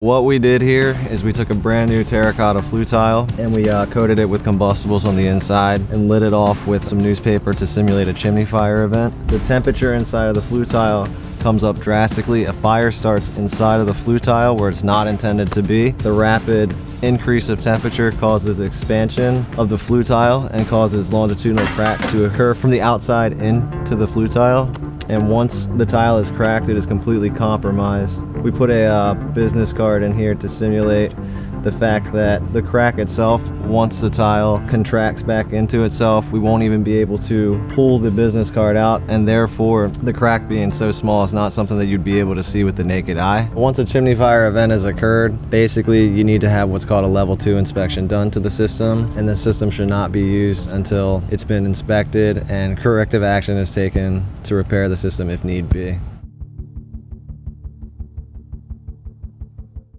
What we did here is we took a brand new terracotta flue tile and we coated it with combustibles on the inside and lit it off with some newspaper to simulate a chimney fire event. The temperature inside of the flue tile comes up drastically. A fire starts inside of the flue tile where it's not intended to be. The rapid increase of temperature causes expansion of the flue tile and causes longitudinal cracks to occur from the outside into the flue tile. And once the tile is cracked, it is completely compromised. We put a business card in here to simulate the fact that the crack itself, once the tile contracts back into itself, we won't even be able to pull the business card out, and therefore the crack being so small is not something that you'd be able to see with the naked eye. Once a chimney fire event has occurred, basically you need to have what's called a level 2 inspection done to the system, and the system should not be used until it's been inspected and corrective action is taken to repair the system if need be.